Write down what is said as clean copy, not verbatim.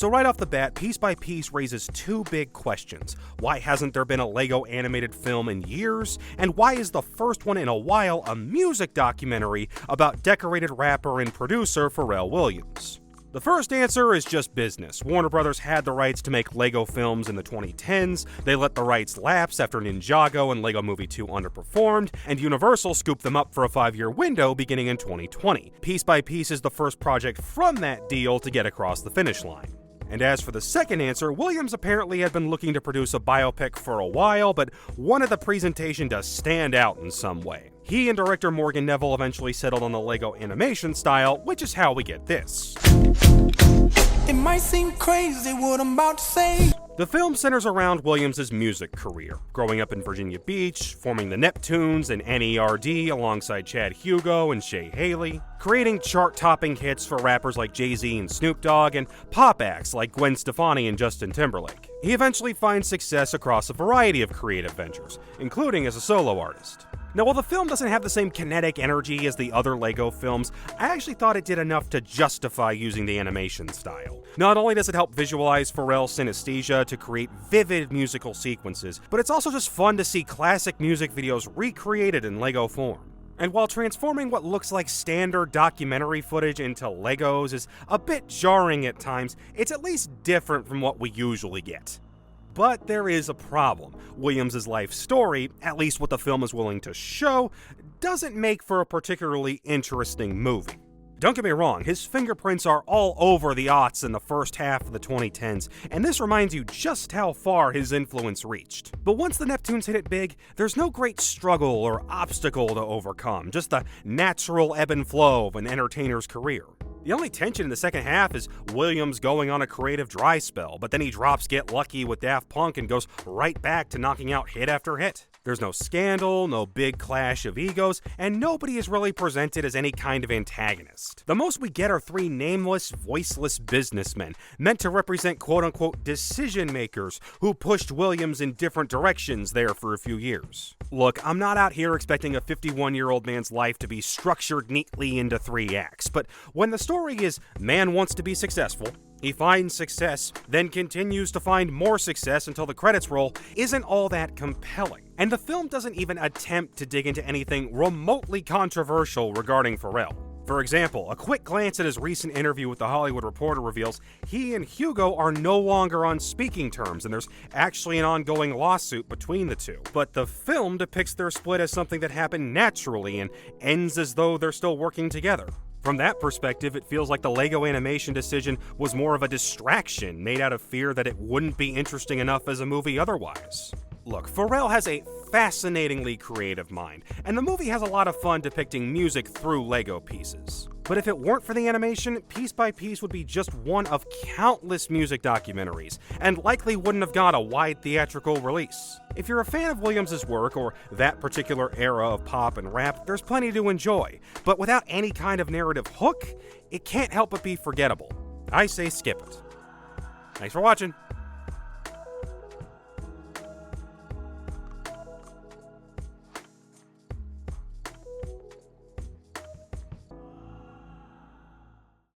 So right off the bat, Piece by Piece raises two big questions. Why hasn't there been a LEGO animated film in years? And why is the first one in a while a music documentary about decorated rapper and producer Pharrell Williams? The first answer is just business. Warner Brothers had the rights to make LEGO films in the 2010s, they let the rights lapse after Ninjago and LEGO Movie 2 underperformed, and Universal scooped them up for a 5-year window beginning in 2020. Piece by Piece is the first project from that deal to get across the finish line. And as for the second answer, Williams apparently had been looking to produce a biopic for a while, but wanted the presentation to stand out in some way. He and director Morgan Neville eventually settled on the LEGO animation style, which is how we get this. It might seem crazy what I'm about to say. The film centers around Williams' music career, growing up in Virginia Beach, forming the Neptunes and NERD alongside Chad Hugo and Shay Haley, creating chart-topping hits for rappers like Jay-Z and Snoop Dogg, and pop acts like Gwen Stefani and Justin Timberlake. He eventually finds success across a variety of creative ventures, including as a solo artist. Now, while the film doesn't have the same kinetic energy as the other LEGO films, I actually thought it did enough to justify using the animation style. Not only does it help visualize Pharrell's synesthesia to create vivid musical sequences, but it's also just fun to see classic music videos recreated in LEGO form. And while transforming what looks like standard documentary footage into Legos is a bit jarring at times, it's at least different from what we usually get. But there is a problem. Williams' life story, at least what the film is willing to show, doesn't make for a particularly interesting movie. Don't get me wrong, his fingerprints are all over the aughts in the first half of the 2010s, and this reminds you just how far his influence reached. But once the Neptunes hit it big, there's no great struggle or obstacle to overcome, just the natural ebb and flow of an entertainer's career. The only tension in the second half is Williams going on a creative dry spell, but then he drops Get Lucky with Daft Punk and goes right back to knocking out hit after hit. There's no scandal, no big clash of egos, and nobody is really presented as any kind of antagonist. The most we get are three nameless, voiceless businessmen, meant to represent quote-unquote decision makers who pushed Williams in different directions there for a few years. Look, I'm not out here expecting a 51-year-old man's life to be structured neatly into 3 acts, but when the story is man wants to be successful, he finds success, then continues to find more success until the credits roll, isn't all that compelling. And the film doesn't even attempt to dig into anything remotely controversial regarding Pharrell. For example, a quick glance at his recent interview with The Hollywood Reporter reveals he and Hugo are no longer on speaking terms, and there's actually an ongoing lawsuit between the two. But the film depicts their split as something that happened naturally and ends as though they're still working together. From that perspective, it feels like the LEGO animation decision was more of a distraction made out of fear that it wouldn't be interesting enough as a movie otherwise. Look, Pharrell has a fascinatingly creative mind, and the movie has a lot of fun depicting music through LEGO pieces. But if it weren't for the animation, Piece by Piece would be just one of countless music documentaries, and likely wouldn't have got a wide theatrical release. If you're a fan of Williams' work, or that particular era of pop and rap, there's plenty to enjoy, but without any kind of narrative hook, it can't help but be forgettable. I say skip it. Thanks for watching.